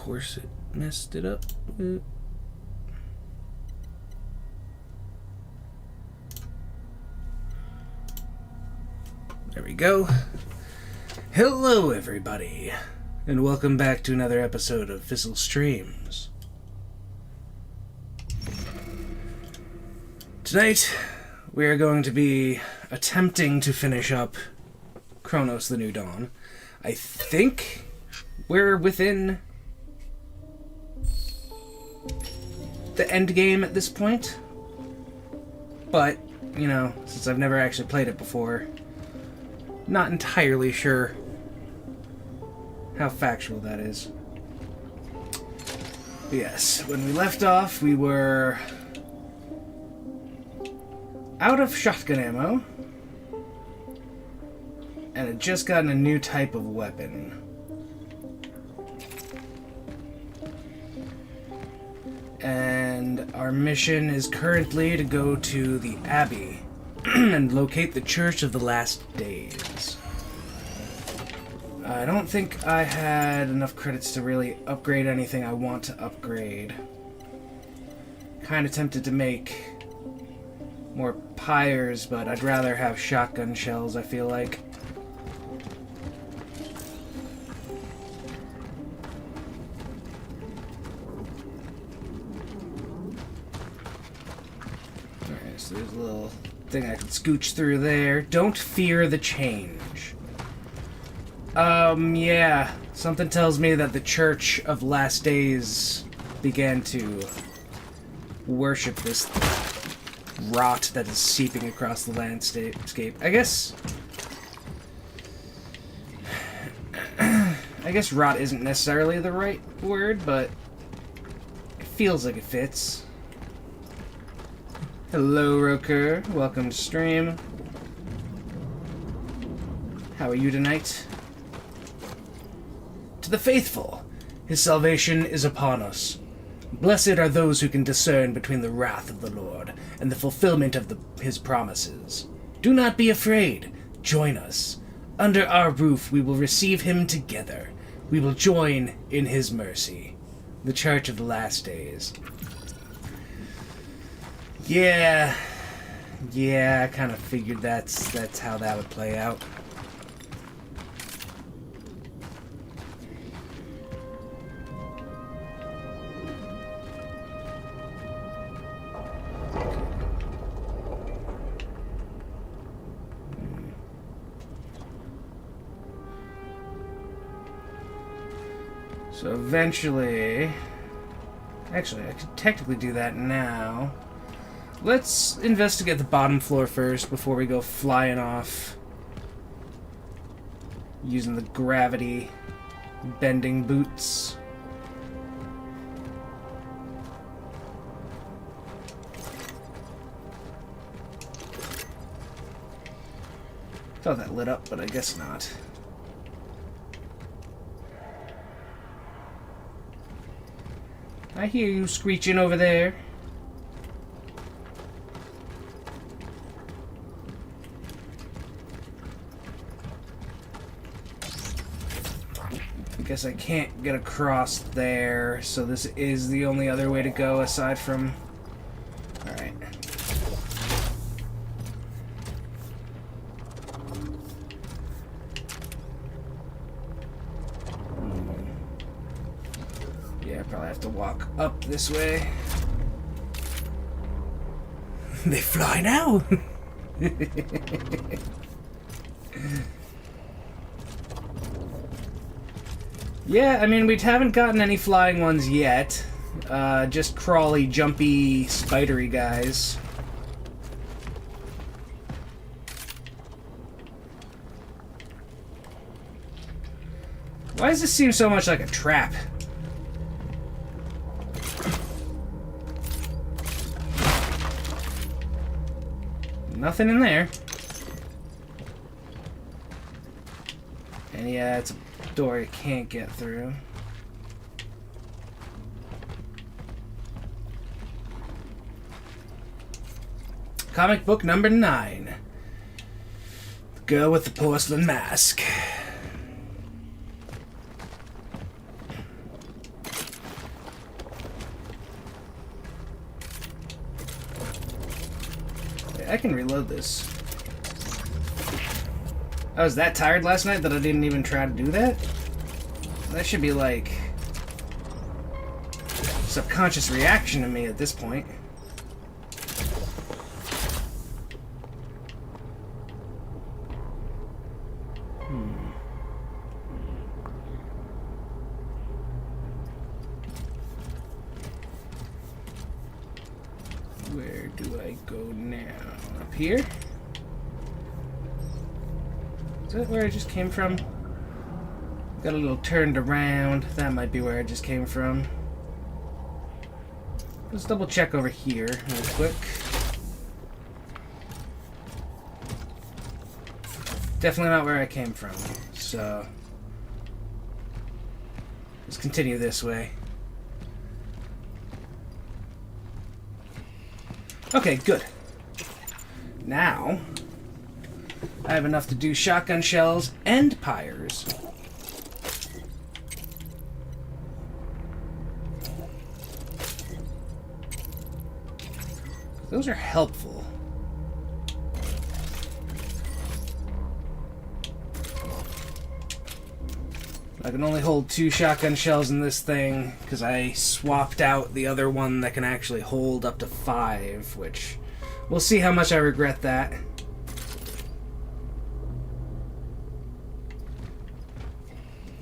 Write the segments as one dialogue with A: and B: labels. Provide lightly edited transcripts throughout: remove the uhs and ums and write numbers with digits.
A: course it messed it up. There we go. Hello, everybody, and welcome back to another episode of Fizzle Streams. Tonight, we are going to be attempting to finish up Cronos: The New Dawn. I think we're within the end game at this point, but, you know, since I've never actually played it before, not entirely sure how factual that is. But yes, when we left off, we were out of shotgun ammo and had just gotten a new type of weapon. And our mission is currently to go to the abbey and locate the Church of the Last Days. I don't think I had enough credits to really upgrade anything I want to upgrade. Kinda tempted to make more pyres, but I'd rather have shotgun shells, I feel like. Alright, so there's a little thing I can scooch through there. Don't fear the change. Yeah. Something tells me that the Church of Last Days began to worship this rot that is seeping across the landscape. I guess rot isn't necessarily the right word, but it feels like it fits. Hello, Roker. Welcome to stream. How are you tonight? To the faithful, his salvation is upon us. Blessed are those who can discern between the wrath of the Lord and the fulfillment of his promises. Do not be afraid. Join us. Under our roof we will receive him together. We will join in his mercy. The Church of the Last Days. Yeah, I kind of figured that's how that would play out. So eventually... Actually, I could technically do that now. Let's investigate the bottom floor first before we go flying off using the gravity bending boots. Thought that lit up, but I guess not. I hear you screeching over there. I guess I can't get across there, so this is the only other way to go aside from... Alright. Yeah, I probably have to walk up this way. They fly now! Yeah, I mean, we haven't gotten any flying ones yet. Just crawly, jumpy, spidery guys. Why does this seem so much like a trap? Nothing in there. And yeah, it's a door you can't get through. Comic book number 9. The Girl with the Porcelain Mask. Okay, I can reload this. I was that tired last night that I didn't even try to do that? That should be like subconscious reaction to me at this point. Where do I go now? Up here? Is that where I just came from? Got a little turned around. That might be where I just came from. Let's double check over here real quick. Definitely not where I came from. So let's continue this way. Okay, good. Now I have enough to do shotgun shells and pyres. Those are helpful. I can only hold 2 shotgun shells in this thing because I swapped out the other one that can actually hold up to 5, which we'll see how much I regret that.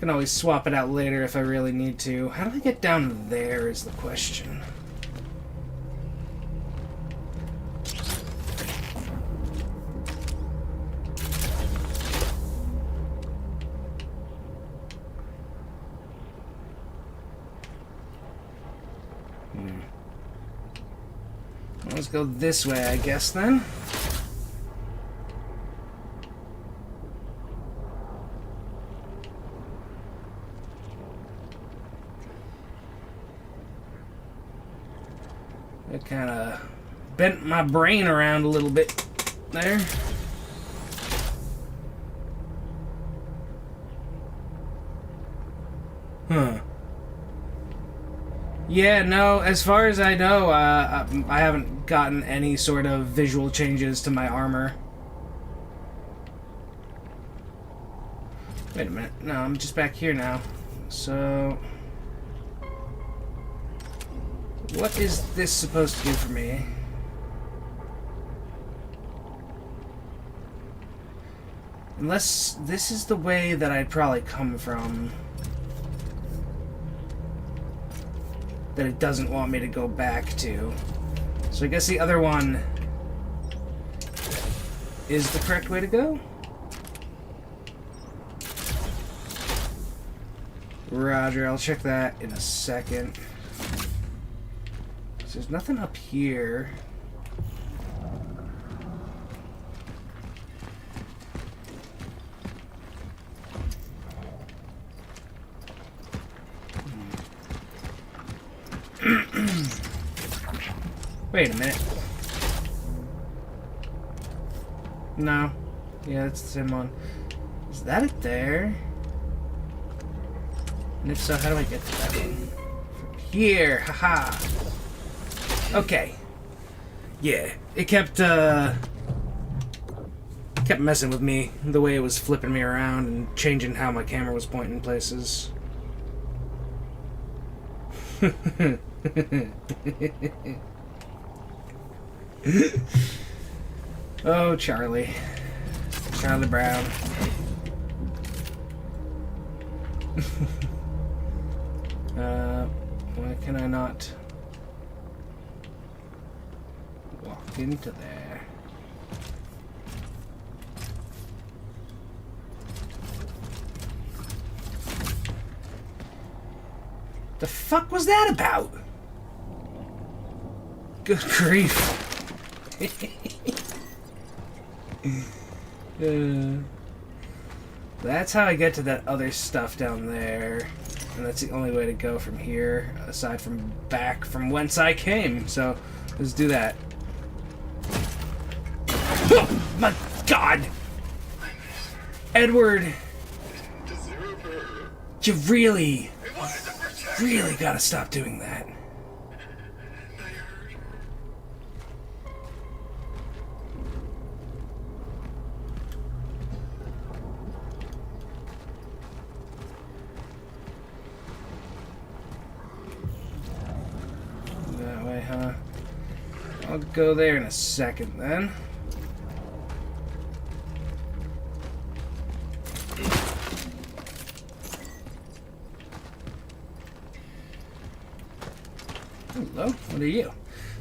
A: Can always swap it out later if I really need to. How do I get down there is the question. Let's go this way, I guess, then. It kind of bent my brain around a little bit there. Huh. Yeah, no, as far as I know, I haven't gotten any sort of visual changes to my armor. Wait a minute. No, I'm just back here now. So what is this supposed to do for me? Unless this is the way that I'd probably come from. That it doesn't want me to go back to. So I guess the other one is the correct way to go? Roger, I'll check that in a second. So there's nothing up here. Wait a minute. No. Yeah, that's the same one. Is that it there? And if so, how do I get to that one? From here! Haha! Okay. Yeah. It kept messing with me, the way it was flipping me around and changing how my camera was pointing places. Oh, Charlie. Charlie Brown. Why can I not walk into there? The fuck was that about? Good grief. That's how I get to that other stuff down there. And that's the only way to go from here, aside from back from whence I came. So, let's do that. Oh, my God! Edward! You really gotta stop doing that. go there in a second then. Hello, what are you?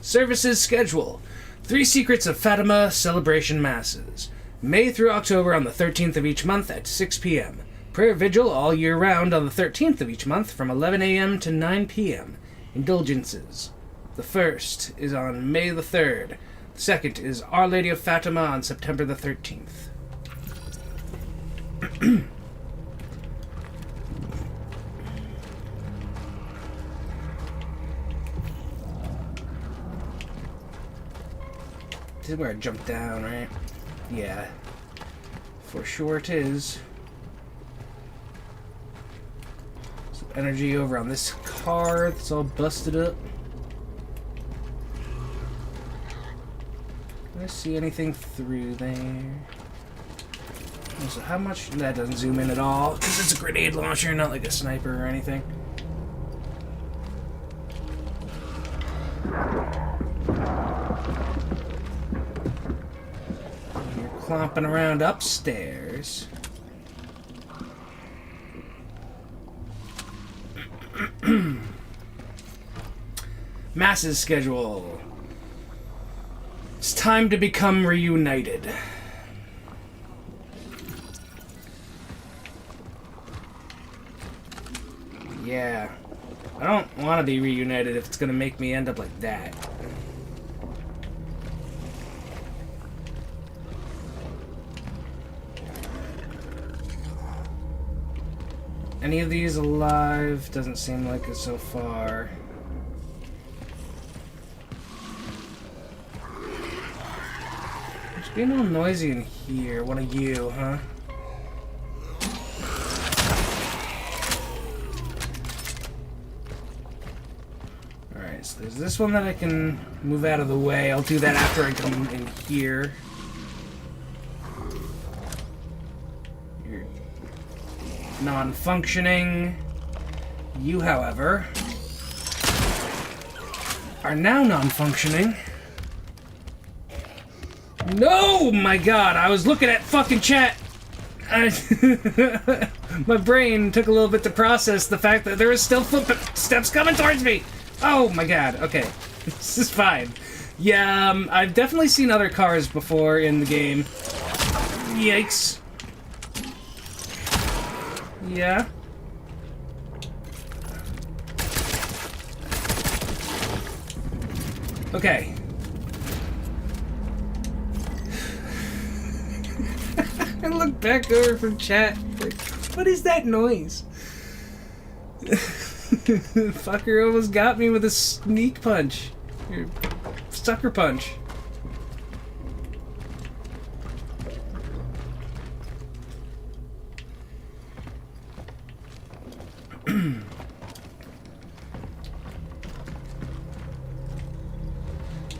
A: Services schedule. 3 Secrets of Fatima Celebration Masses. May through October on the 13th of each month at 6 p.m. Prayer Vigil all year round on the 13th of each month from 11 a.m. to 9 p.m. Indulgences. The first is on May the 3rd. The second is Our Lady of Fatima on September the 13th. This is where I jumped down, right? Yeah. For sure it is. Some energy over on this car that's all busted up. Do I see anything through there? So how much? That doesn't zoom in at all, because it's a grenade launcher, not like a sniper or anything. You're clomping around upstairs. Masses schedule. It's time to become reunited. Yeah. I don't want to be reunited if it's going to make me end up like that. Any of these alive? Doesn't seem like it so far. It's being a little noisy in here. One of you, huh? Alright, so there's this one that I can move out of the way. I'll do that after I come in here. You're non-functioning. You, however, are now non-functioning. No! My god, I was looking at fucking chat. My brain took a little bit to process the fact that there is still footsteps coming towards me. Oh my god, okay. This is fine. Yeah, I've definitely seen other cars before in the game. Yikes. Yeah. Okay. I look back over from chat. Like, what is that noise? Fucker almost got me with a sneak punch. Or sucker punch.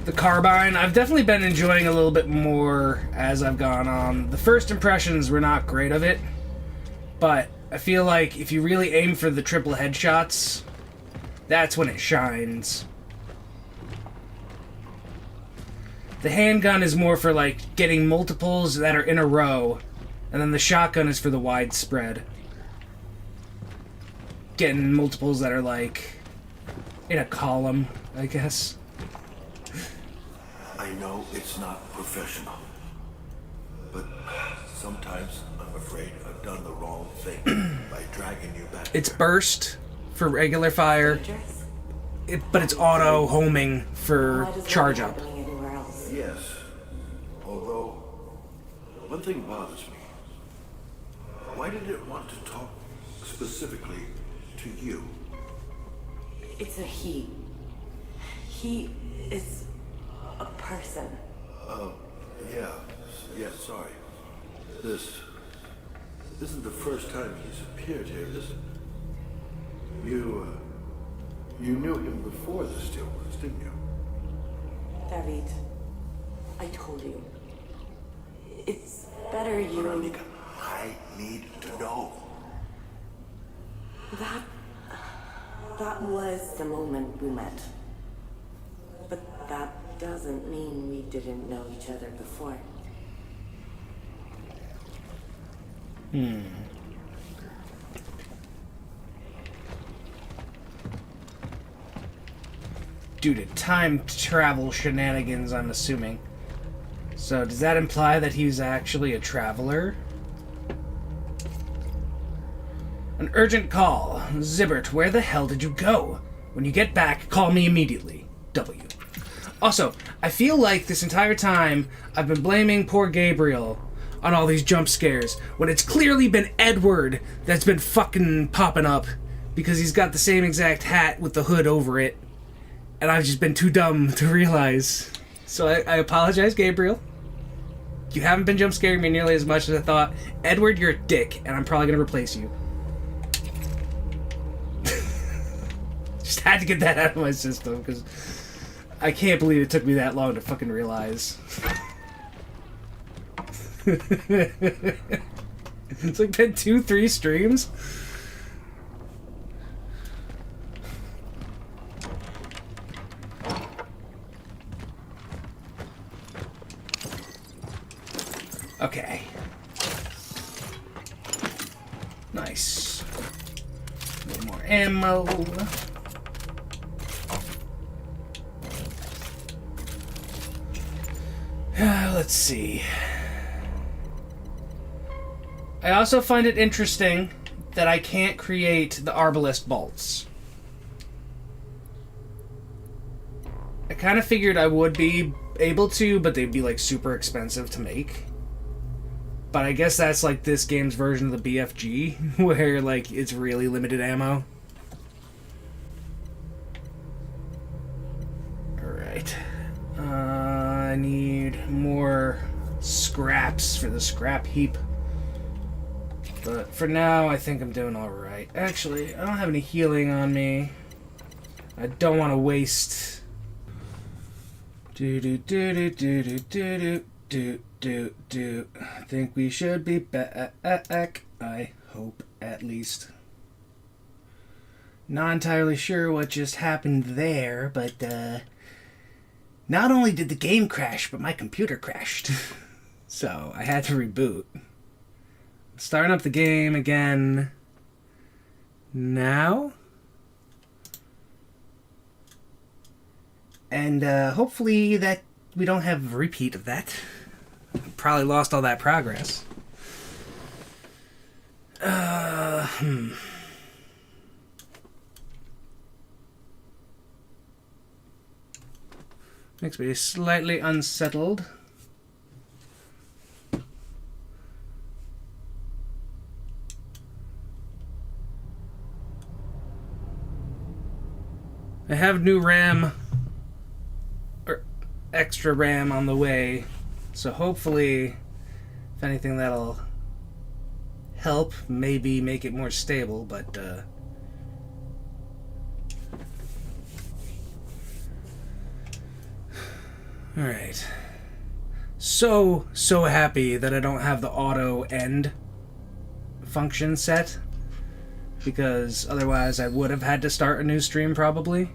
A: The carbine, I've definitely been enjoying a little bit more as I've gone on. The first impressions were not great of it, but I feel like if you really aim for the triple headshots, that's when it shines. The handgun is more for like getting multiples that are in a row, and then the shotgun is for the widespread. Getting multiples that are like in a column, I guess.
B: I know it's not professional, but sometimes I'm afraid I've done the wrong thing by dragging you back.
A: It's burst for regular fire, but it's auto homing for charge up.
B: Yes, although one thing bothers me. Why did it want to talk specifically to you?
C: It's a he. He is a person.
B: Oh, yeah, sorry. This isn't the first time he's appeared here, is it? You knew him before the stillness, didn't you?
C: David, I told you. It's better you...
B: Veronica, I need to know.
C: That was the moment we met. But that doesn't mean we didn't know each other before.
A: Due to time travel shenanigans, I'm assuming. So, does that imply that he's actually a traveler? An urgent call. Zibbert, where the hell did you go? When you get back, call me immediately. W. Also, I feel like this entire time I've been blaming poor Gabriel on all these jump scares, when it's clearly been Edward that's been fucking popping up, because he's got the same exact hat with the hood over it, and I've just been too dumb to realize. So I apologize, Gabriel. You haven't been jump scaring me nearly as much as I thought. Edward, you're a dick, and I'm probably gonna replace you. Just had to get that out of my system, because I can't believe it took me that long to fucking realize. It's like been 2-3 streams. Okay. Nice. A little more ammo. Let's see. I also find it interesting that I can't create the Arbalest bolts. I kind of figured I would be able to, but they'd be like super expensive to make. But I guess that's like this game's version of the BFG, where like it's really limited ammo. Alright. I need more scraps for the scrap heap. But for now, I think I'm doing alright. Actually, I don't have any healing on me. I don't want to waste... I think we should be back. I hope, at least. Not entirely sure what just happened there, but, not only did the game crash, but my computer crashed. So, I had to reboot. Starting up the game again now. And hopefully that we don't have a repeat of that. Probably lost all that progress. Makes me slightly unsettled. I have new RAM, or extra RAM on the way, so hopefully, if anything, that'll help, maybe make it more stable, but, alright. So happy that I don't have the auto end function set, because otherwise I would have had to start a new stream probably.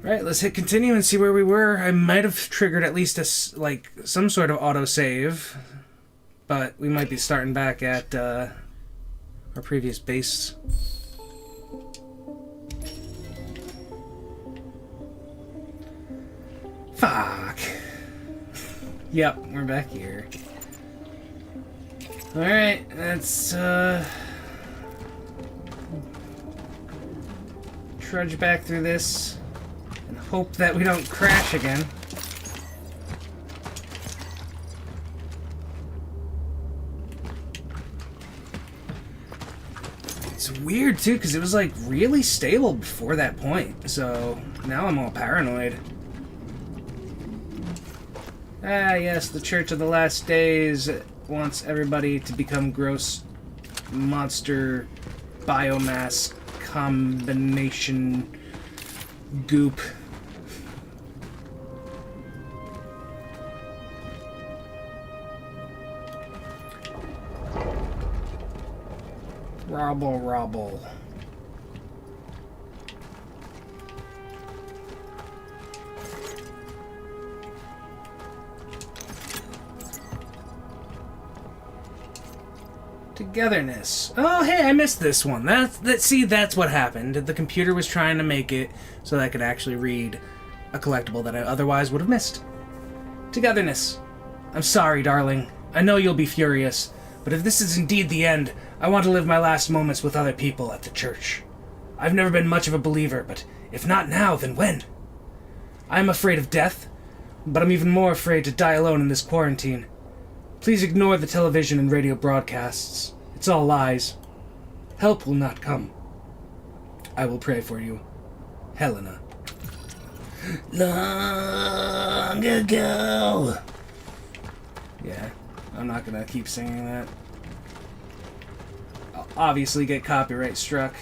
A: Alright, let's hit continue and see where we were. I might have triggered at least like some sort of autosave, but we might be starting back at our previous base. Fuck. Yep, we're back here. Alright, let's trudge back through this and hope that we don't crash again. It's weird too, because it was like really stable before that point, so now I'm all paranoid. Ah, yes, the Church of the Last Days wants everybody to become gross monster biomass combination goop. Robble, robble. Togetherness. Oh, hey, I missed this one. See, that's what happened. The computer was trying to make it so that I could actually read a collectible that I otherwise would have missed. Togetherness. I'm sorry, darling. I know you'll be furious, but if this is indeed the end, I want to live my last moments with other people at the church. I've never been much of a believer, but if not now, then when? I am afraid of death, but I'm even more afraid to die alone in this quarantine. Please ignore the television and radio broadcasts. It's all lies. Help will not come. I will pray for you. Helena. Long ago. Yeah, I'm not gonna keep singing that. I'll obviously get copyright struck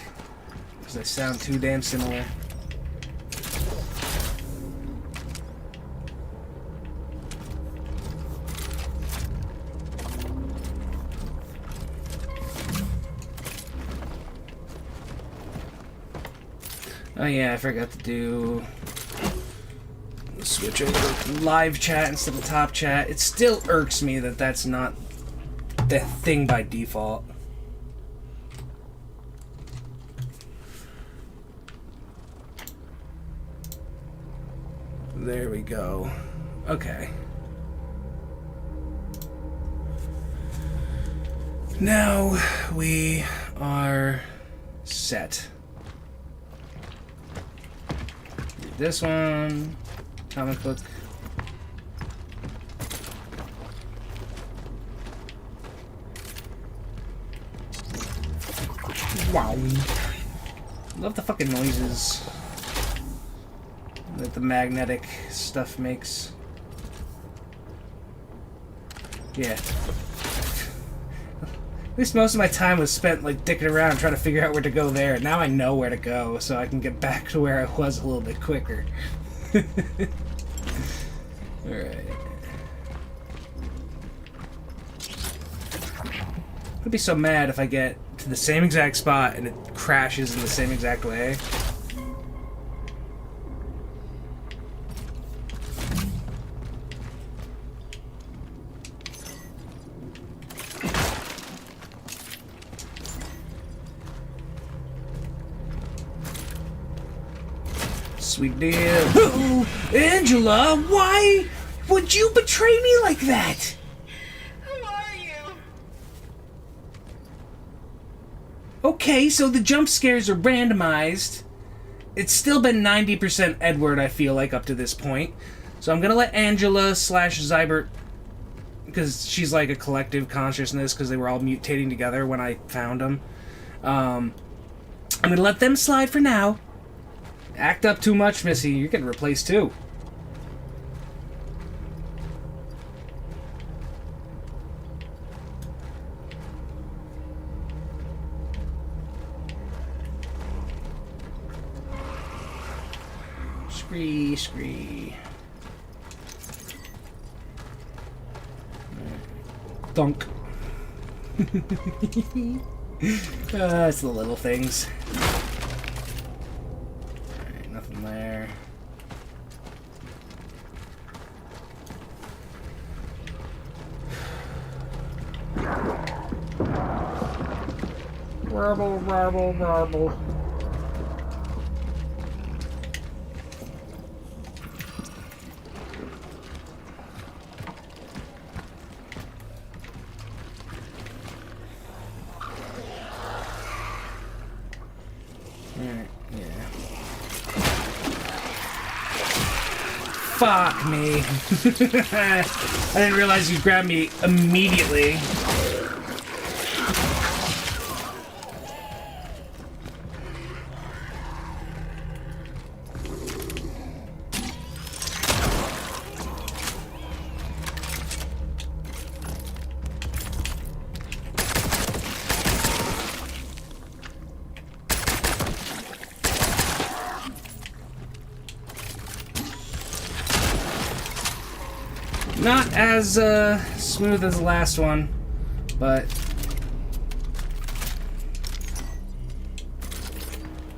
A: because I sound too damn similar. Oh yeah, I forgot to do... switch over to live chat instead of top chat. It still irks me that that's not the thing by default. There we go. Okay. Now we are set. This one, comic book. Wow. Love the fucking noises that the magnetic stuff makes. Yeah. At least most of my time was spent like dicking around trying to figure out where to go there. Now I know where to go, so I can get back to where I was a little bit quicker. Alright. I'd be so mad if I get to the same exact spot and it crashes in the same exact way. Sweet deal. Oh, Angela, why would you betray me like that?
D: Who are you?
A: Okay, so the jump scares are randomized. It's still been 90% Edward, I feel like, up to this point. So I'm gonna let Angela / Zybert, because she's like a collective consciousness, because they were all mutating together when I found them. I'm gonna let them slide for now. Act up too much, Missy. You're getting replaced too. Scree, scree. Dunk. It's the little things. Nothing there. Warble, warble, warble. Fuck me. I didn't realize you grabbed me immediately. Not as smooth as the last one, but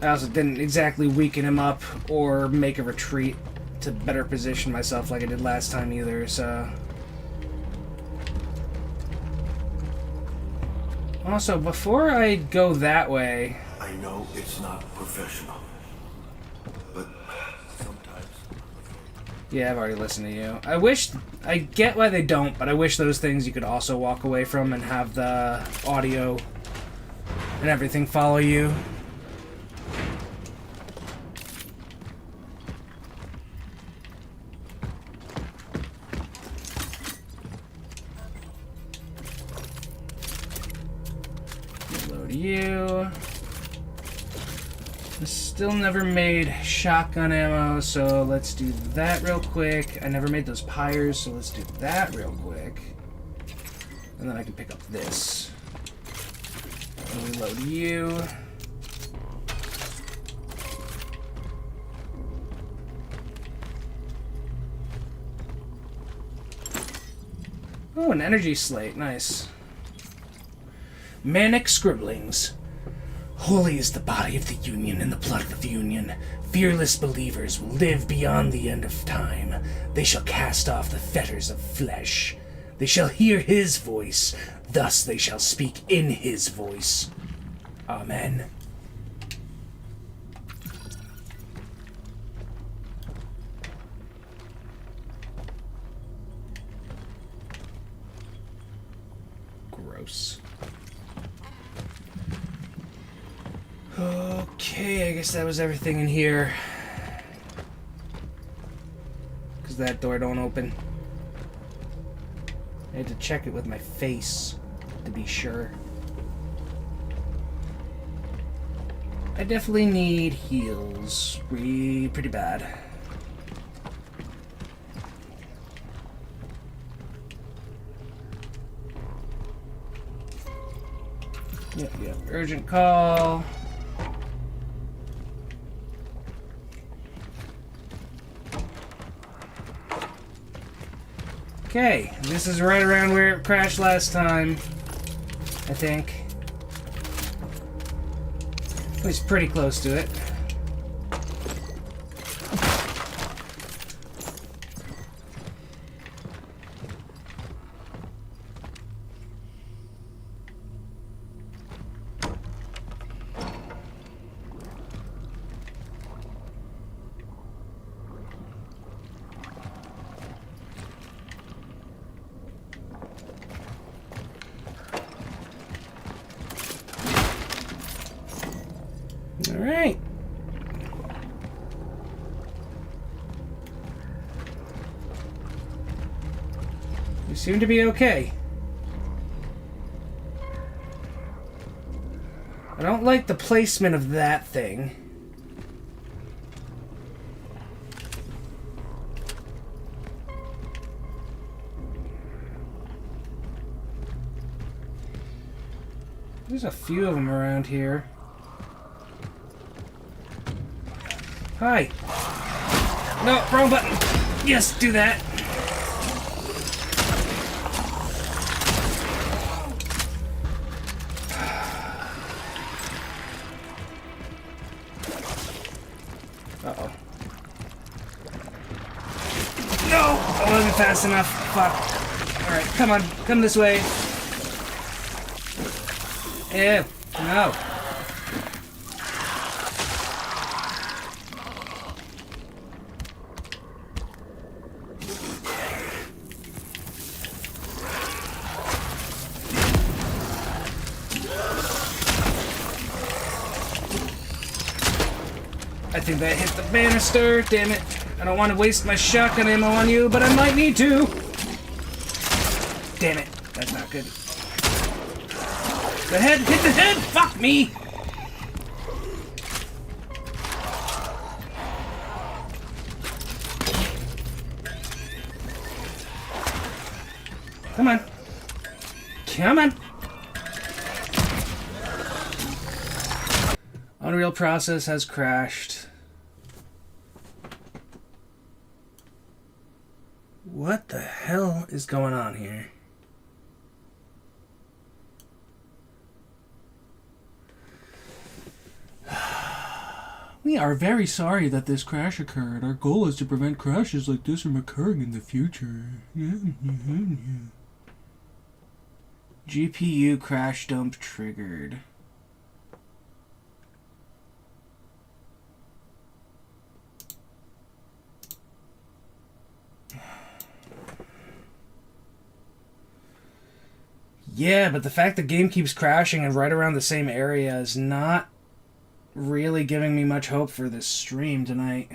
A: I also didn't exactly weaken him up or make a retreat to better position myself like I did last time either, so... Also, before I go that way...
B: I know it's not professional, but sometimes...
A: Yeah, I've already listened to you. I get why they don't, but I wish those things you could also walk away from and have the audio and everything follow you. Reload you. Still never made shotgun ammo, so let's do that real quick. I never made those pyres, so let's do that real quick. And then I can pick up this. And reload you. Oh, an energy slate. Nice. Manic scribblings. Holy is the body of the Union and the blood of the Union. Fearless believers will live beyond the end of time. They shall cast off the fetters of flesh. They shall hear his voice. Thus they shall speak in his voice. Amen. Gross. Okay, I guess that was everything in here. Because that door don't open. I had to check it with my face to be sure. I definitely need heals. Pretty bad. Yep, urgent call. Okay, this is right around where it crashed last time, I think. At least pretty close to it. Alright. You seem to be okay. I don't like the placement of that thing. There's a few of them around here. Hi. No, wrong button. Yes, do that. Uh-oh. No! I wasn't fast enough. Fuck. Alright, come on. Come this way. Ew. No. I think that hit the banister. Damn it. I don't want to waste my shotgun ammo on you, but I might need to. Damn it. That's not good. The head! Hit the head! Fuck me! Come on. Come on. Unreal process has crashed. What the hell is going on here? We are very sorry that this crash occurred. Our goal is to prevent crashes like this from occurring in the future. GPU crash dump triggered. Yeah, but the fact the game keeps crashing and right around the same area is not really giving me much hope for this stream tonight.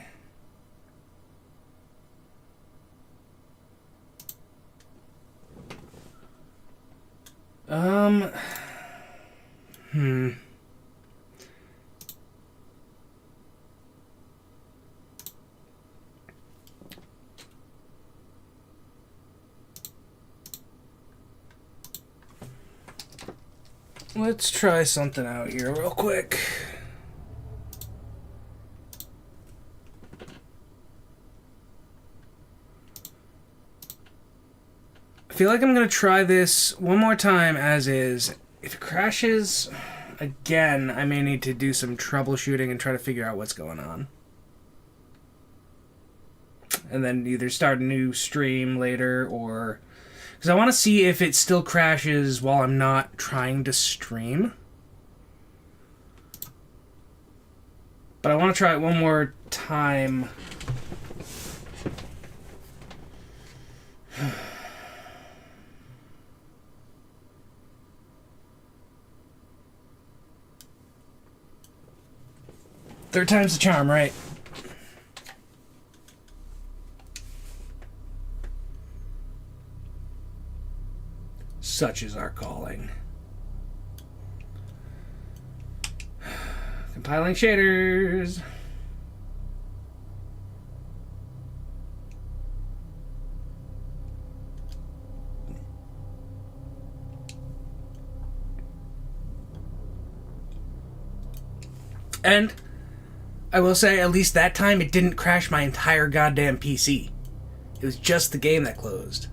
A: Let's try something out here real quick. I feel like I'm going to try this one more time as is. If it crashes again, I may need to do some troubleshooting and try to figure out what's going on. And then either start a new stream later or... Because I want to see if it still crashes while I'm not trying to stream. But I want to try it one more time. Third time's the charm, right? Such is our calling. Compiling shaders. And I will say, at least that time, it didn't crash my entire goddamn PC. It was just the game that closed.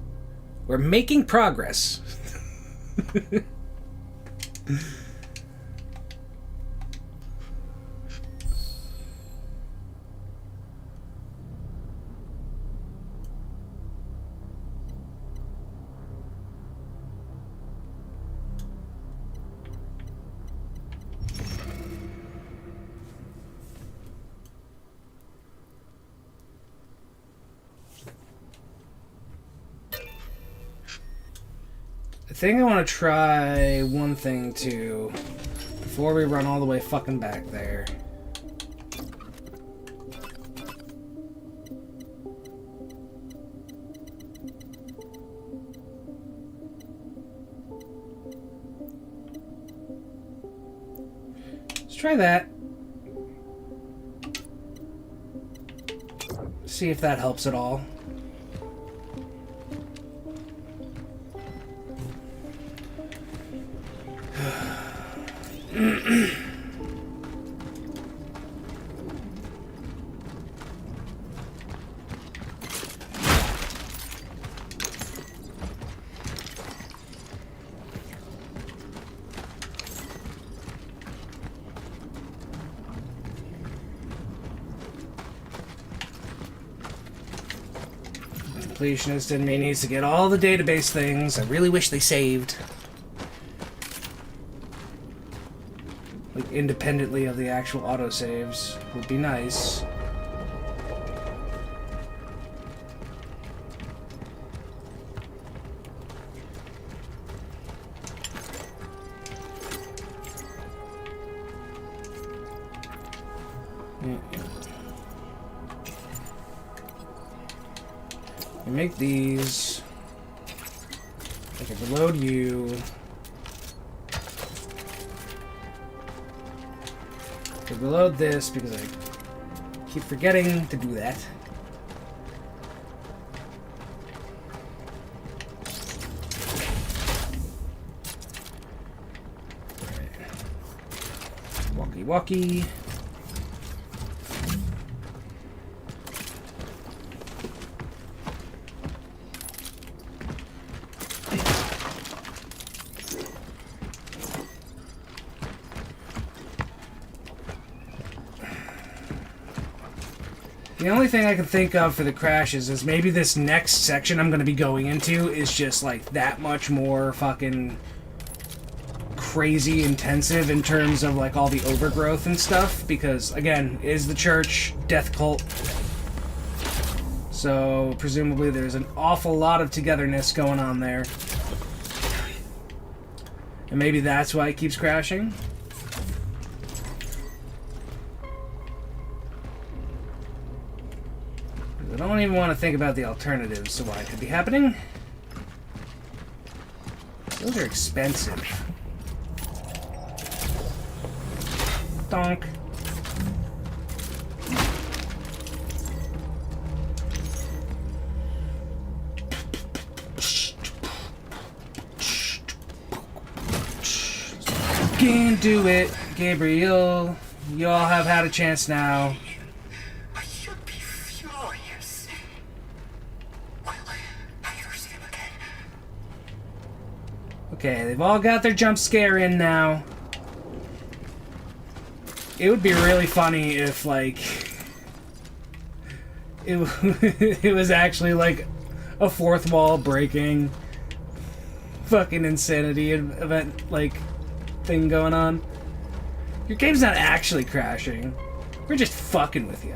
A: We're making progress. I think I want to try one thing too before we run all the way fucking back there. Let's try that. See if that helps at all. Completionist in me needs to get all the database things. I really wish they saved. Like, independently of the actual autosaves would be nice. Make these. I can reload you. I can reload this because I keep forgetting to do that. Right. Walkie-walkie. The only thing I can think of for the crashes is maybe this next section I'm going to be going into is just, like, that much more fucking crazy intensive in terms of, like, all the overgrowth and stuff. Because, again, it is the church, death cult. So, presumably there's an awful lot of togetherness going on there. And maybe that's why it keeps crashing. I don't even want to think about the alternatives to why it could be happening. Those are expensive. Donk. Can do it, Gabriel. You all have had a chance now.
D: I should be furious. Will I ever see him again?
A: Okay, they've all got their jump scare in now. It would be really funny if, like, it was actually, like, a fourth wall breaking fucking insanity event, like, thing going on. Your game's not actually crashing. We're just fucking with you.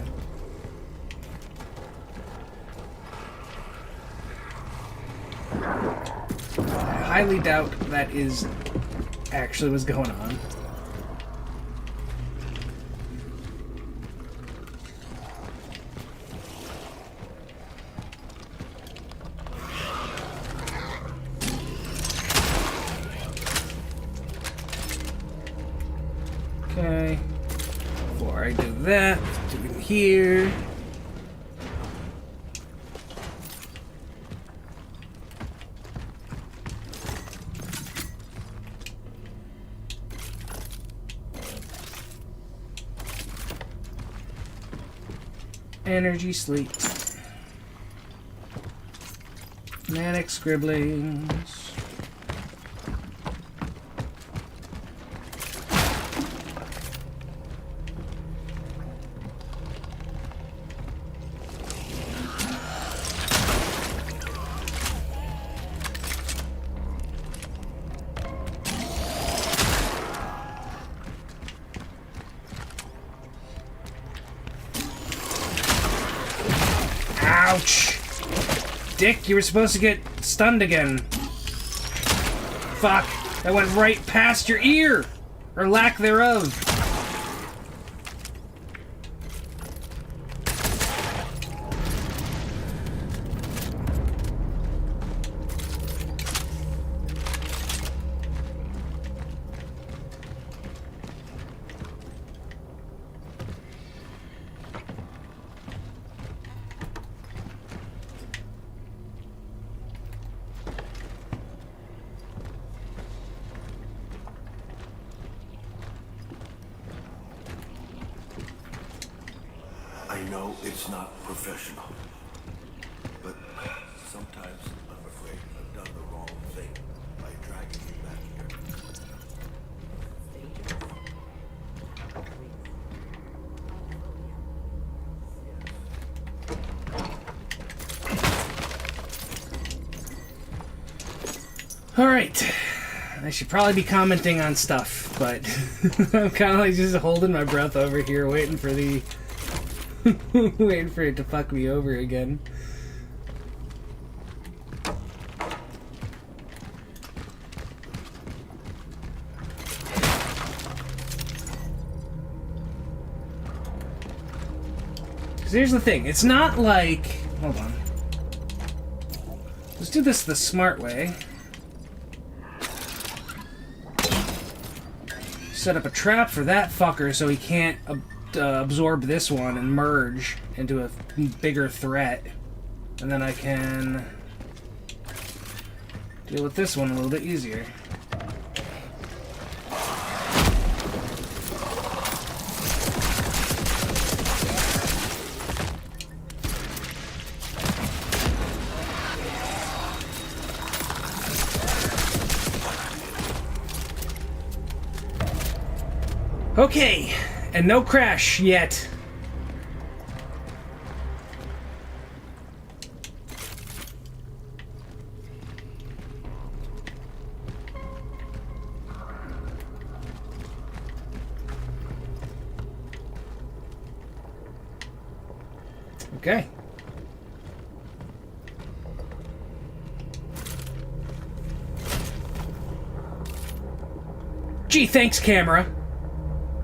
A: I highly doubt that is actually what's going on. Okay. Before I do that, let's do it here. Energy sleep. Manic scribblings. Ouch! Dick, you were supposed to get stunned again. Fuck! That went right past your ear! Or lack thereof.
B: I know it's not professional, but sometimes I'm afraid I've done the wrong thing by dragging you back here.
A: Alright. I should probably be commenting on stuff, but I'm kind of like just holding my breath over here, waiting for the... waiting for it to fuck me over again. Because here's the thing, it's not like... Hold on. Let's do this the smart way. Set up a trap for that fucker so he can't absorb this one and merge into a bigger threat. And then I can deal with this one a little bit easier. Okay, and no crash yet. Okay. Gee, thanks, camera.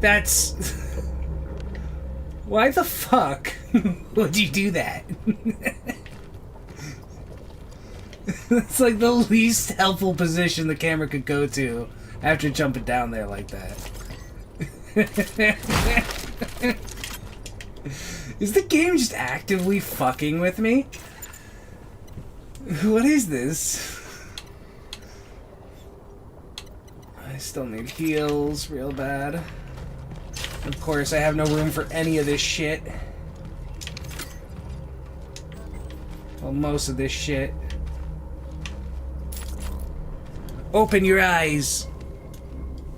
A: That's... Why the fuck would you do that? It's like the least helpful position the camera could go to after jumping down there like that. Is the game just actively fucking with me? What is this? I still need heals real bad. Of course, I have no room for any of this shit. Well, most of this shit. Open your eyes!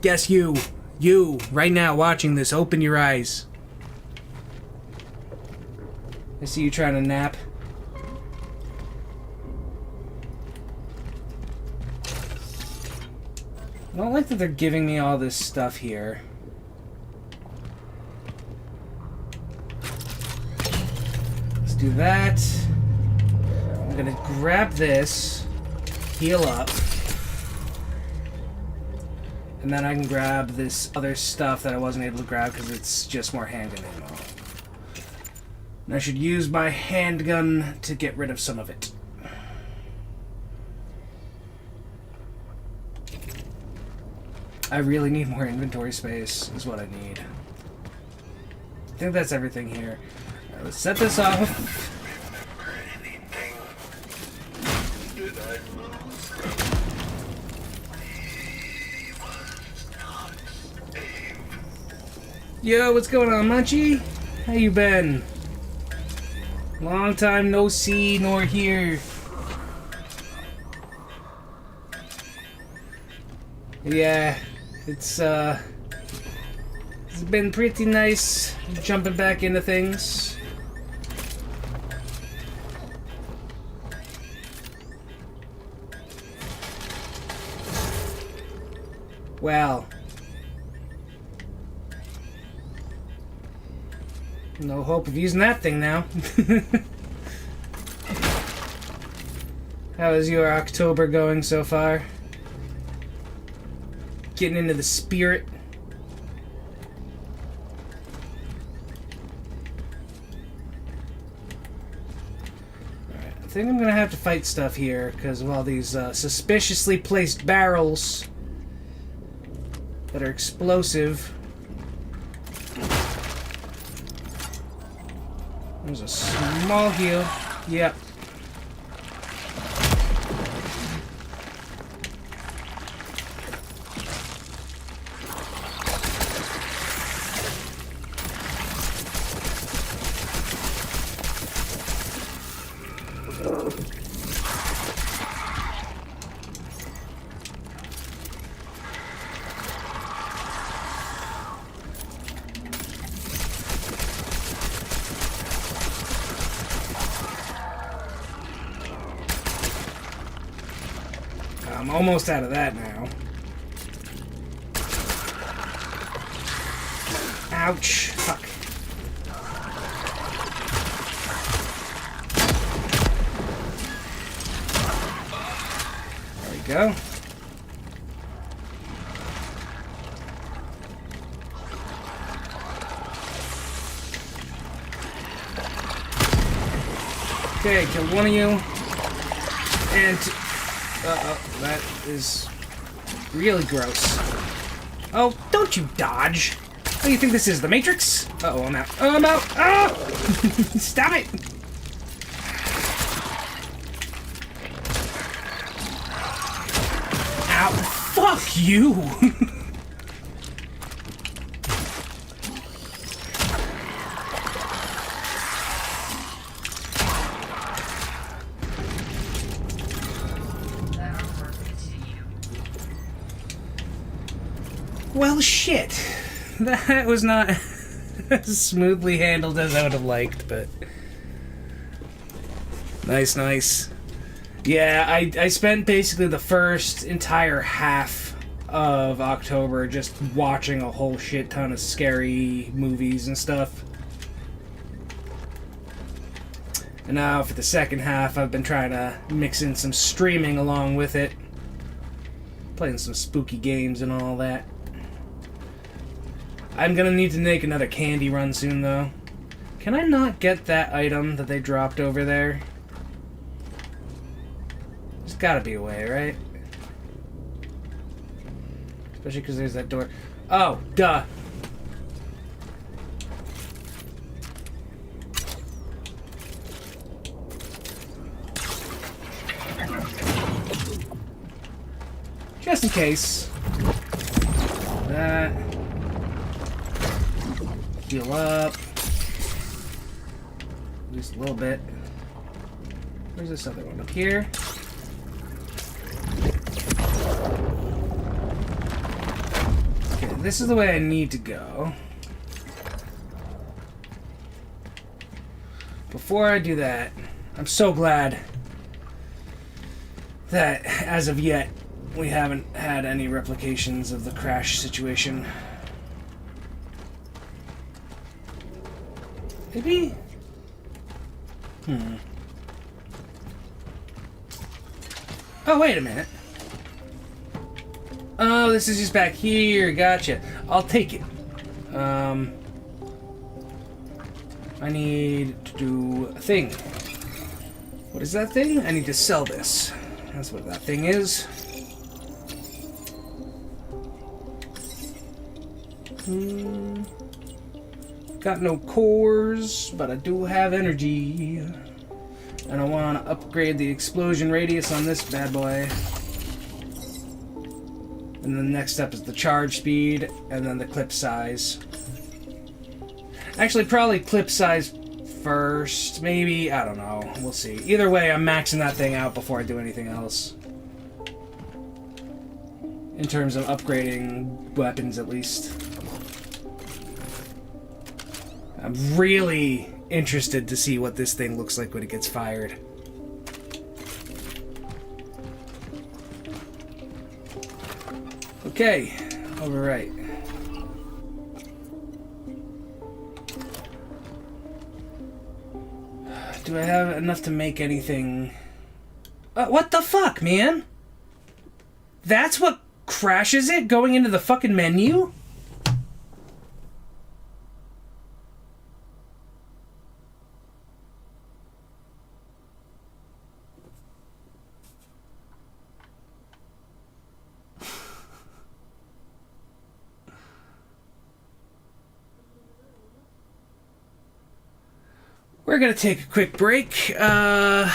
A: Yes, you! You, right now watching this, open your eyes. I see you trying to nap. I don't like that they're giving me all this stuff here. Let's do that. I'm gonna grab this, heal up, and then I can grab this other stuff that I wasn't able to grab because it's just more handgun ammo. And I should use my handgun to get rid of some of it. I really need more inventory space, is what I need. I think that's everything here. Alright, let's set this off. Yo, what's going on, Munchie? How you been? Long time no see nor hear. Yeah, it's been pretty nice jumping back into things. Well, no hope of using that thing now. How is your October going so far? Getting into the spirit? Alright, I think I'm gonna have to fight stuff here because of all these suspiciously placed barrels that are explosive. There's a small heal. Yep. I'm almost out of that now. Ouch. Fuck. There we go. Okay, kill one of you. And... uh-oh, that is really gross. Oh, don't you dodge. What do you think this is, the Matrix? Uh-oh, I'm out. Oh, I'm out! Oh! Stop it! Ow, fuck you! Well, shit. That was not as smoothly handled as I would have liked, but... Nice, nice. Yeah, I spent basically the first entire half of October just watching a whole shit ton of scary movies and stuff. And now for the second half, I've been trying to mix in some streaming along with it. Playing some spooky games and all that. I'm gonna need to make another candy run soon, though. Can I not get that item that they dropped over there? There's gotta be a way, right? Especially because there's that door. Oh, duh. Just in case. That. Heal up. Just a little bit. Where's this other one? Up here? Okay, this is the way I need to go. Before I do that, I'm so glad that, as of yet, we haven't had any replications of the crash situation. Maybe? Oh, wait a minute. Oh, this is just back here. Gotcha. I'll take it. I need to do a thing. What is that thing? I need to sell this. That's what that thing is. Got no cores, but I do have energy. And I want to upgrade the explosion radius on this bad boy. And then next up is the charge speed, and then the clip size. Actually, probably clip size first. Maybe, I don't know. We'll see. Either way, I'm maxing that thing out before I do anything else. In terms of upgrading weapons, at least. I'm really interested to see what this thing looks like when it gets fired. Okay, alright. Do I have enough to make anything? What the fuck, man? That's what crashes it going into the fucking menu? We're gonna take a quick break. I'm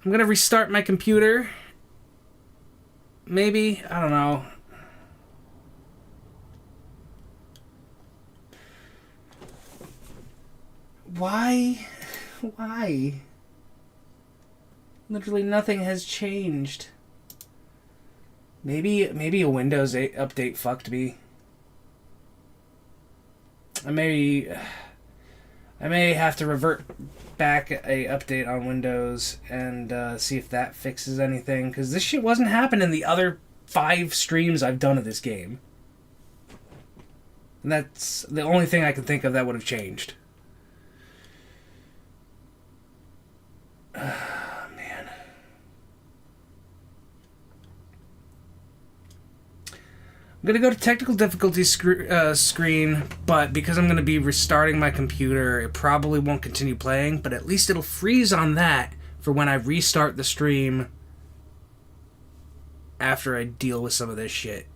A: gonna restart my computer. Maybe? I don't know. Why? Why? Literally nothing has changed. Maybe a Windows 8 update fucked me. I may have to revert back a update on Windows and see if that fixes anything, because this shit wasn't happening the other 5 streams I've done of this game. And that's the only thing I can think of that would have changed. Man. I'm going to go to technical difficulty screen, but because I'm going to be restarting my computer, it probably won't continue playing, but at least it'll freeze on that for when I restart the stream after I deal with some of this shit,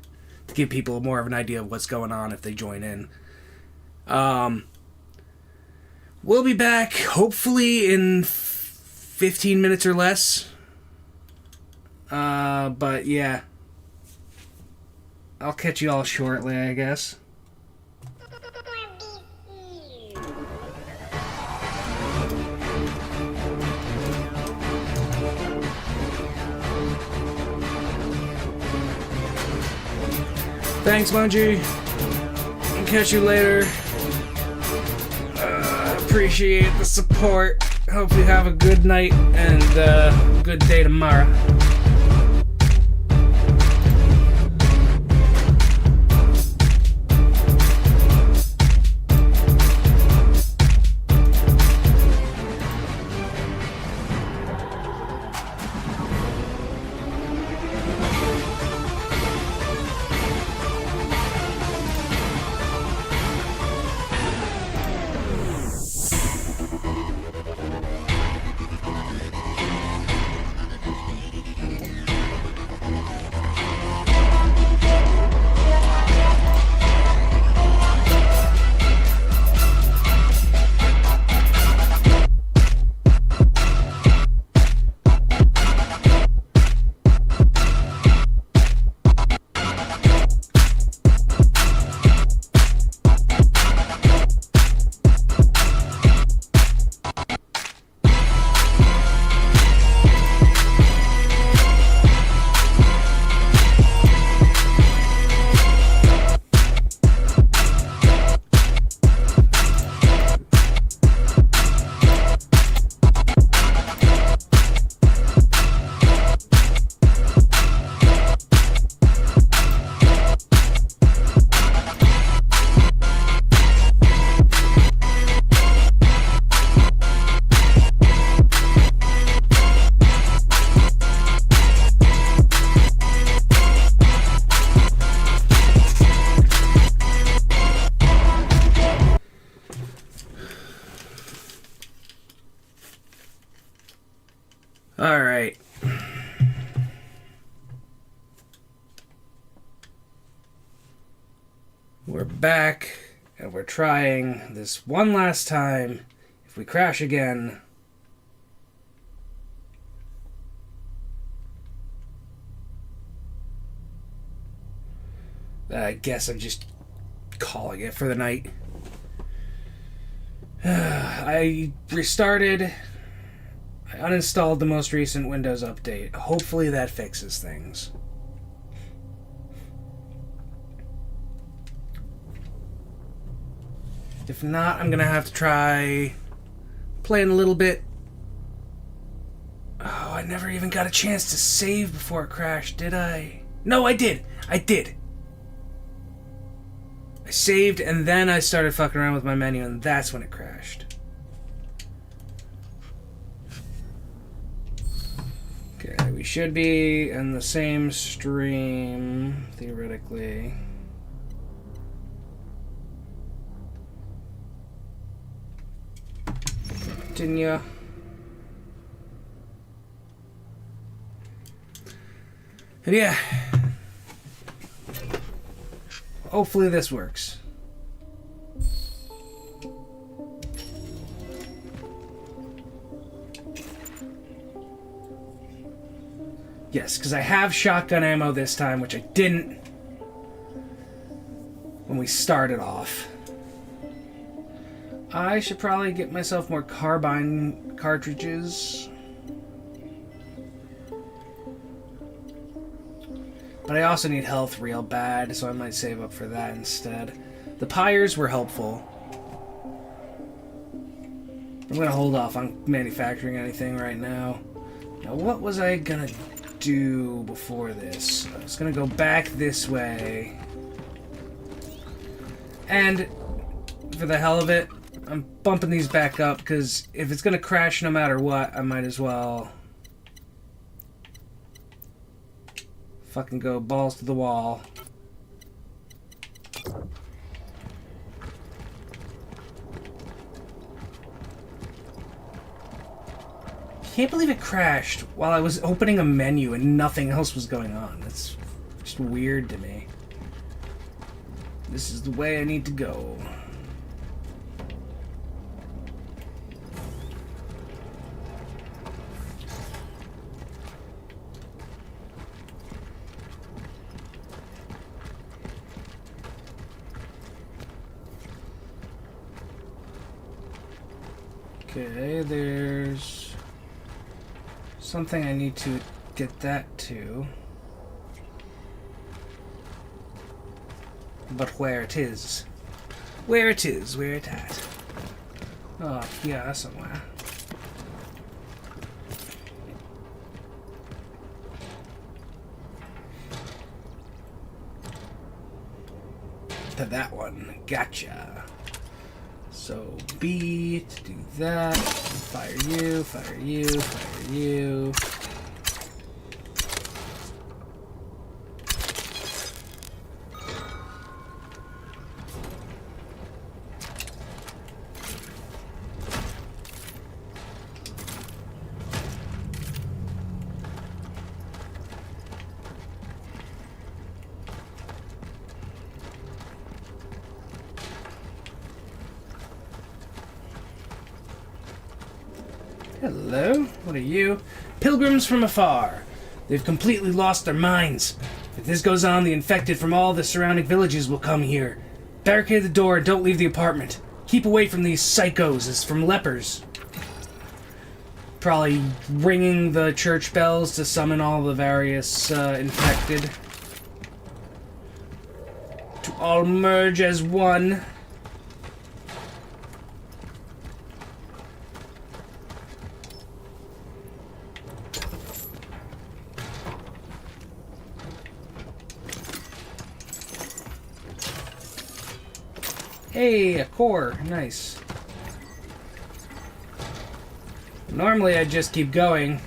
A: to give people more of an idea of what's going on if they join in. We'll be back, hopefully in 15 minutes or less. But yeah. I'll catch you all shortly, I guess. Thanks, Bungie. I'll catch you later. Appreciate the support. Hope you have a good night and a good day tomorrow. Alright. We're back, and we're trying this one last time. If we crash again... I guess I'm just calling it for the night. I restarted. I uninstalled the most recent Windows update. Hopefully that fixes things. If not, I'm gonna have to try playing a little bit. Oh, I never even got a chance to save before it crashed, did I? No, I did! I did! I saved, and then I started fucking around with my menu, and that's when it crashed. Okay, we should be in the same stream, theoretically. Continue. And yeah. Hopefully this works. Yes, because I have shotgun ammo this time, which I didn't when we started off. I should probably get myself more carbine cartridges. But I also need health real bad, so I might save up for that instead. The pyres were helpful. I'm going to hold off on manufacturing anything right now. Now, what was I going to do before this? I was going to go back this way. And, for the hell of it, I'm bumping these back up, because if it's going to crash no matter what, I might as well... fucking go balls to the wall. Can't believe it crashed while I was opening a menu and nothing else was going on. That's just weird to me. This is the way I need to go. Okay, there's something I need to get that to. But where it is. Where it is, where it at. Oh, here somewhere. To that one. Gotcha. So B to do that. Fire you, fire you, fire you. Hello, what are you? Pilgrims from afar. They've completely lost their minds. If this goes on, the infected from all the surrounding villages will come here. Barricade the door and don't leave the apartment. Keep away from these psychos as from lepers. Probably ringing the church bells to summon all the various infected. To all merge as one. Hey, a core. Nice. Normally I'd just keep going.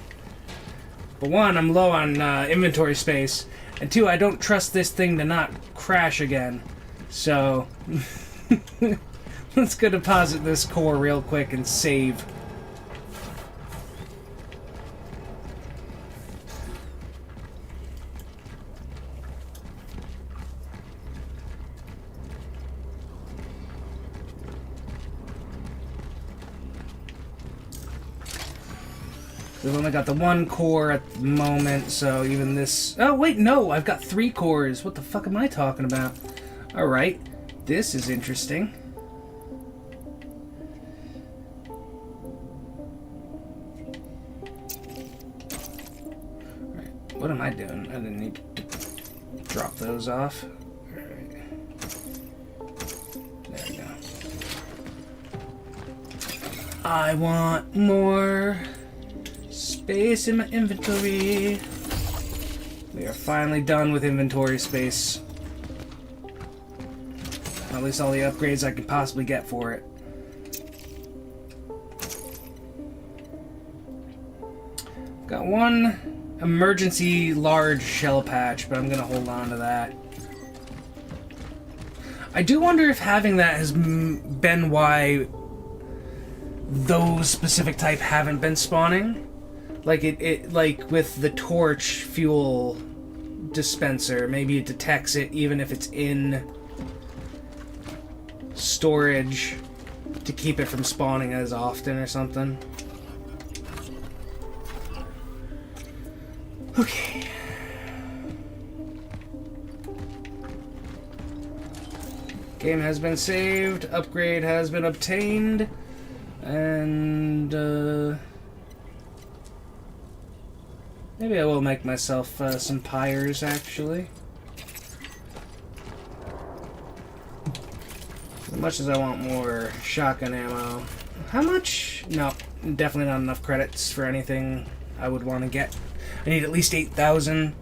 A: But one, I'm low on inventory space. And two, I don't trust this thing to not crash again. So, let's go deposit this core real quick and save. We've only got the one core at the moment, so even this... Oh, wait, no! I've got 3 cores! What the fuck am I talking about? Alright, this is interesting. Alright, what am I doing? I didn't need to drop those off. Alright. There we go. I want more space in my inventory. We are finally done with inventory space. At least all the upgrades I can possibly get for it. Got one emergency large shell patch, but I'm gonna hold on to that. I do wonder if having that has been why those specific type haven't been spawning. Like like with the torch fuel dispenser, maybe it detects it even if it's in storage to keep it from spawning as often or something. Okay. Game has been saved, upgrade has been obtained, and maybe I will make myself some pyres, actually. As much as I want more shotgun ammo. How much? No, definitely not enough credits for anything I would want to get. I need at least 8,000.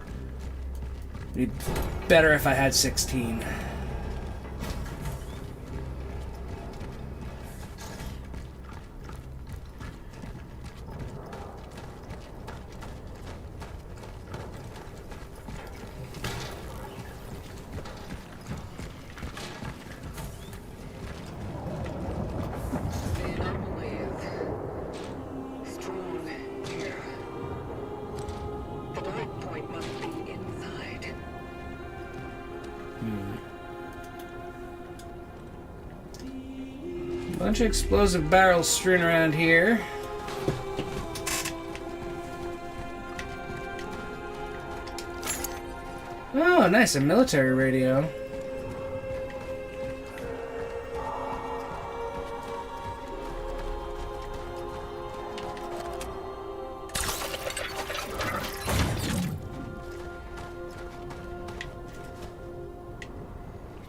A: It'd be better if I had 16. Bunch of explosive barrels strewn around here. Oh, nice, a military radio.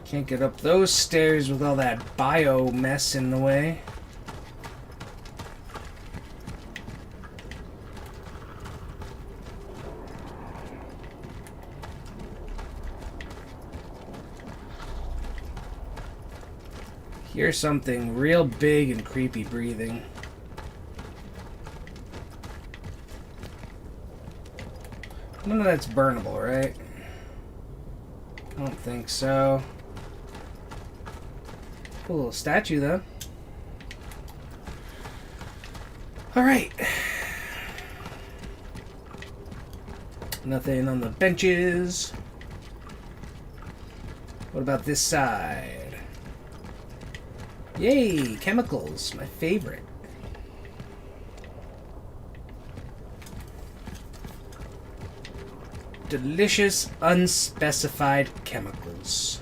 A: Can't get up those stairs with all that bio mess in the way. Hear something real big and creepy breathing. None of that's burnable, right? I don't think so. Cool little statue, though. Alright. Nothing on the benches. What about this side? Yay, chemicals, my favorite. Delicious, unspecified chemicals.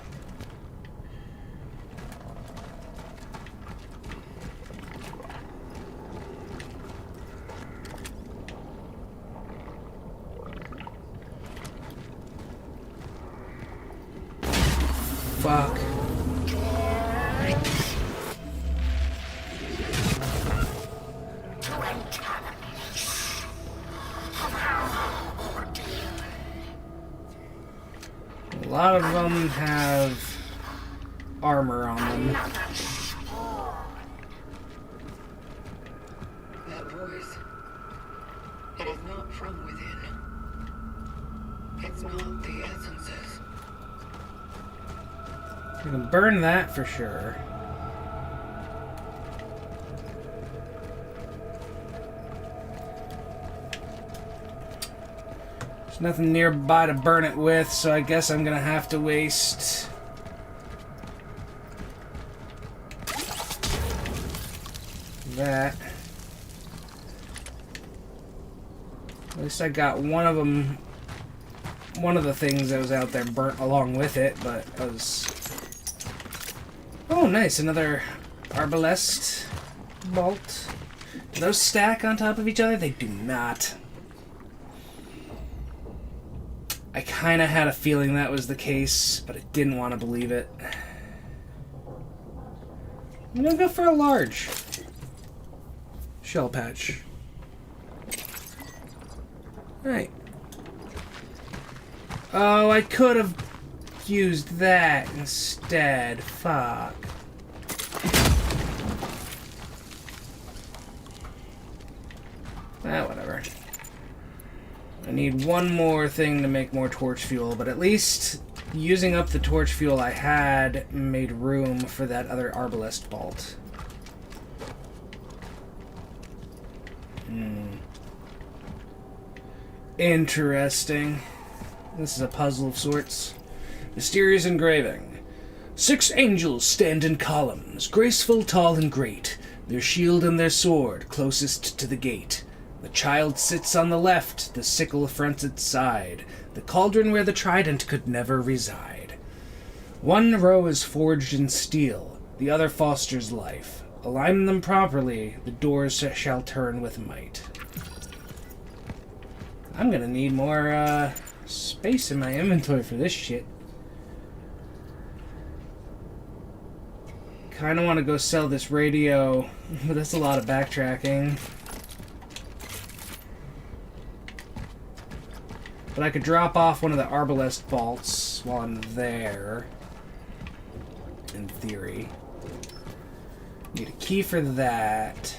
A: Fuck. A lot of them have armor on them.
D: That voice, it is not from within. It's not the essences.
A: You can burn that for sure. There's nothing nearby to burn it with, so I guess I'm gonna have to waste that. At least I got one of them. One of the things that was out there burnt along with it, but it was... Oh, nice. Another arbalest bolt. Do those stack on top of each other? They do not. I kind of had a feeling that was the case, but I didn't want to believe it. I'm gonna go for a large shell patch. Alright. Oh, I could have used that instead. Fuck. Ah, whatever. I need one more thing to make more torch fuel, but at least using up the torch fuel I had made room for that other arbalest bolt. Interesting. This is a puzzle of sorts. Mysterious engraving. 6 angels stand in columns, graceful, tall, and great, their shield and their sword closest to the gate. The child sits on the left, the sickle fronts its side, the cauldron where the trident could never reside. One row is forged in steel, the other fosters life. Align them properly, the doors shall turn with might. I'm gonna need more, space in my inventory for this shit. Kinda wanna go sell this radio, but that's a lot of backtracking. But I could drop off one of the arbalest bolts while I'm there. In theory. Need a key for that.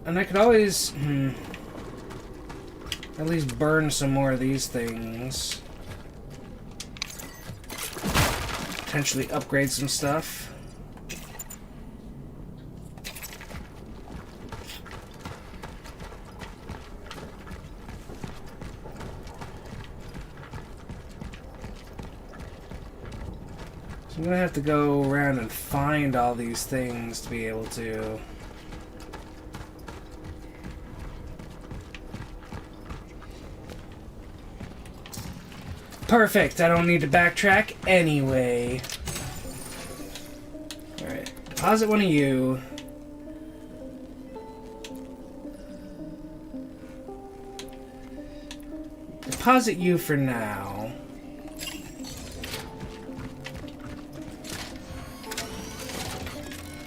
A: And I could always... at least burn some more of these things. Potentially upgrade some stuff. So I'm gonna have to go around and find all these things to be able to... Perfect, I don't need to backtrack anyway. Alright, deposit one of you. Deposit you for now.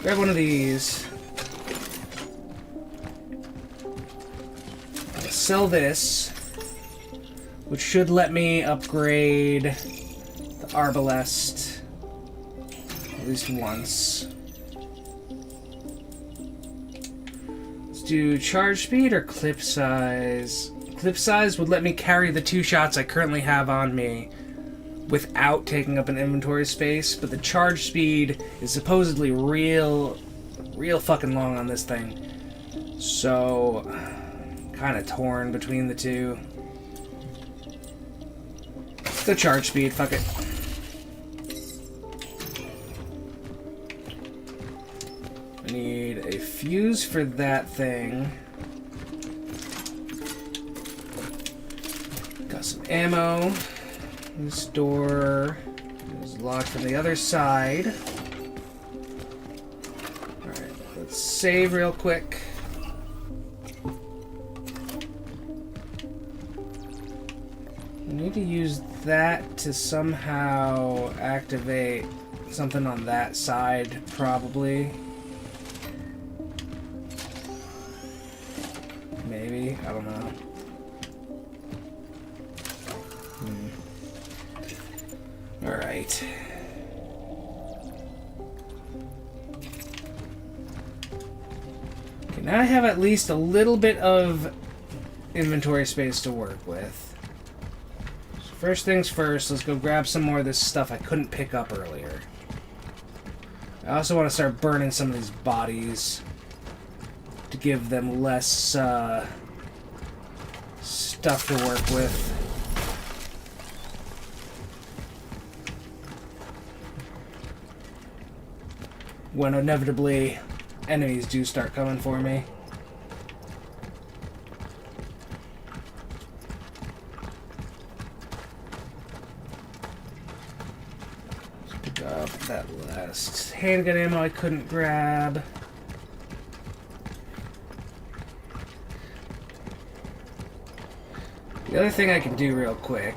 A: Grab one of these. Sell this, which should let me upgrade the arbalest at least once. Let's do charge speed or clip size. Clip size would let me carry the 2 shots I currently have on me without taking up an inventory space, but the charge speed is supposedly real fucking long on this thing. So, kind of torn between the two. The charge speed, fuck it. I need a fuse for that thing. Got some ammo. This door is locked from the other side. Alright, let's save real quick. I need to use that to somehow activate something on that side, probably. Maybe, I don't know. Alright. Okay, now I have at least a little bit of inventory space to work with. So first things first, let's go grab some more of this stuff I couldn't pick up earlier. I also want to start burning some of these bodies to give them less stuff to work with. When inevitably enemies do start coming for me. That last handgun ammo I couldn't grab. The other thing I can do real quick.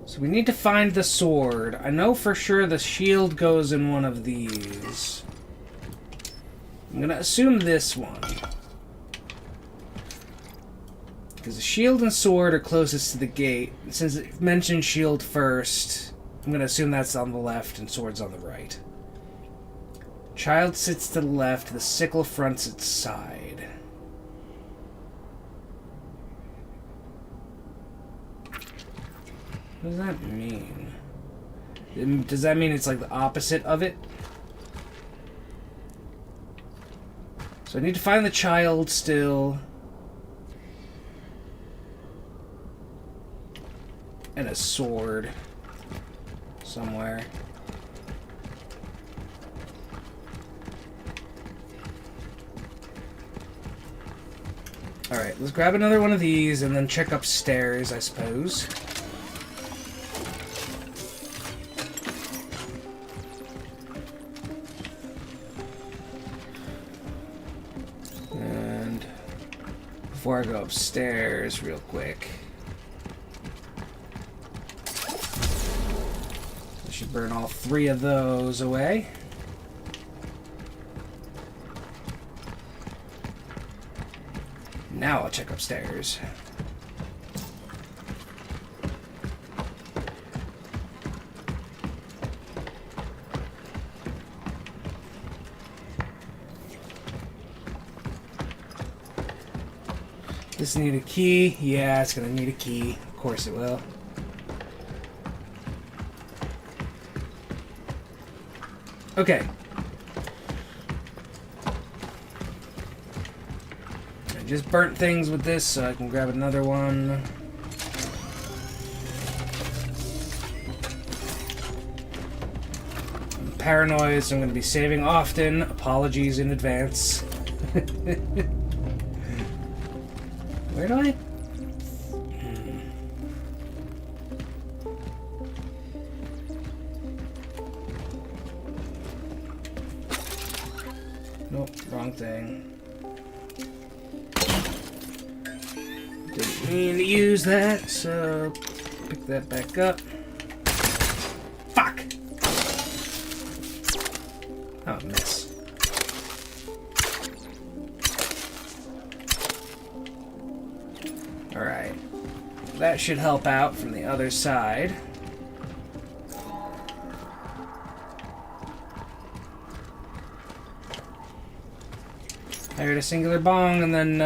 A: So we need to find the sword. I know for sure the shield goes in one of these. I'm gonna assume this one. Because the shield and sword are closest to the gate. Since it mentioned shield first, I'm gonna assume that's on the left and sword's on the right. Child sits to the left, the sickle fronts its side. What does that mean? Does that mean it's like the opposite of it? So I need to find the child still. And a sword. Somewhere. Alright, let's grab another one of these and then check upstairs, I suppose. And before I go upstairs, real quick, I should burn all 3 of those away. Now I'll check upstairs. This need a key? Yeah, it's gonna need a key. Of course it will. Okay. I just burnt things with this, so I can grab another one. I'm paranoid, so I'm going to be saving often. Apologies in advance. Where do I... Nope, wrong thing. Didn't mean to use that, so pick that back up. Fuck! Oh, miss. Alright. That should help out from the other side. I heard a singular bong and then,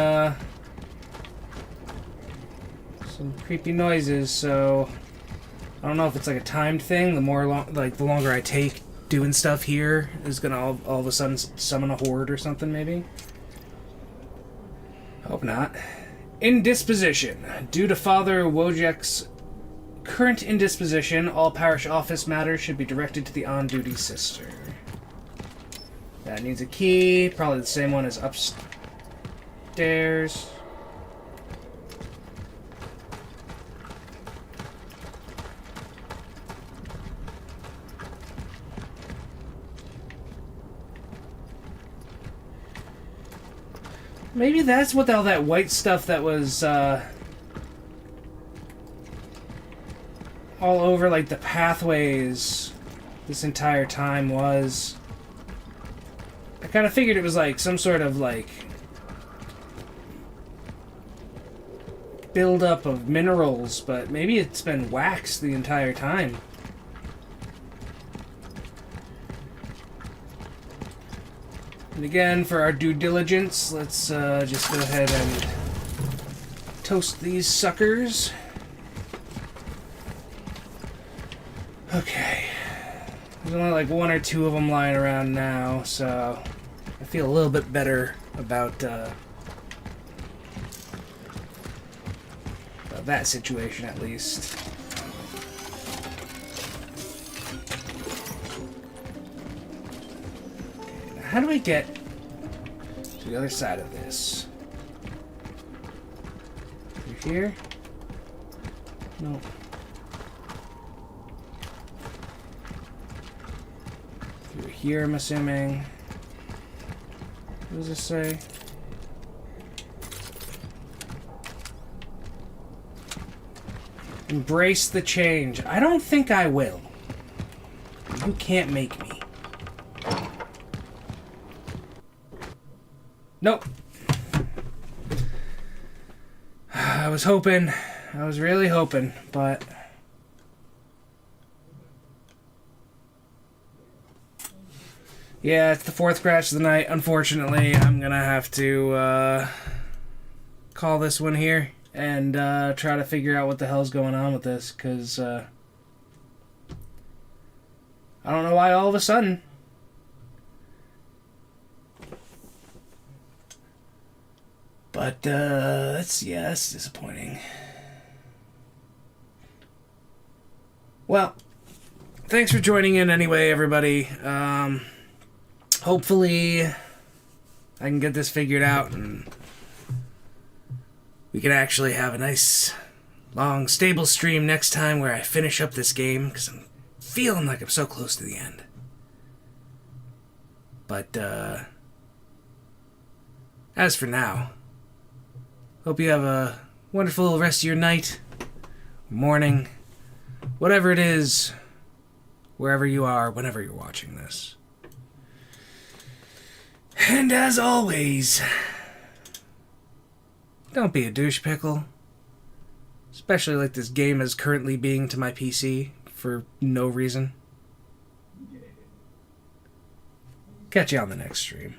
A: some creepy noises, so I don't know if it's like a timed thing. The longer I take doing stuff here is gonna all of a sudden summon a horde or something, maybe. Hope not. Indisposition. Due to Father Wojak's current indisposition, all parish office matters should be directed to the on-duty sister. That needs a key. Probably the same one as upstairs. Maybe that's what all that white stuff that was all over like the pathways this entire time was. I kind of figured it was like some sort of like buildup of minerals, but maybe it's been waxed the entire time. And again, for our due diligence, let's just go ahead and toast these suckers. Okay. There's only like 1 or 2 of them lying around now, so I feel a little bit better about that situation at least. Okay, now how do I get to the other side of this? Through here? No. Through here, I'm assuming. What does this say? Embrace the change. I don't think I will. You can't make me. Nope. I was hoping. I was really hoping, but... yeah, it's the fourth crash of the night. Unfortunately, I'm gonna have to call this one here and try to figure out what the hell's going on with this, because I don't know why all of a sudden. But that's disappointing. Well, thanks for joining in anyway, everybody. Hopefully I can get this figured out and we can actually have a nice, long, stable stream next time where I finish up this game, because I'm feeling like I'm so close to the end. But, as for now, hope you have a wonderful rest of your night, morning, whatever it is, wherever you are, whenever you're watching this. And as always, don't be a douche pickle. Especially like this game is currently being to my PC for no reason. Catch you on the next stream.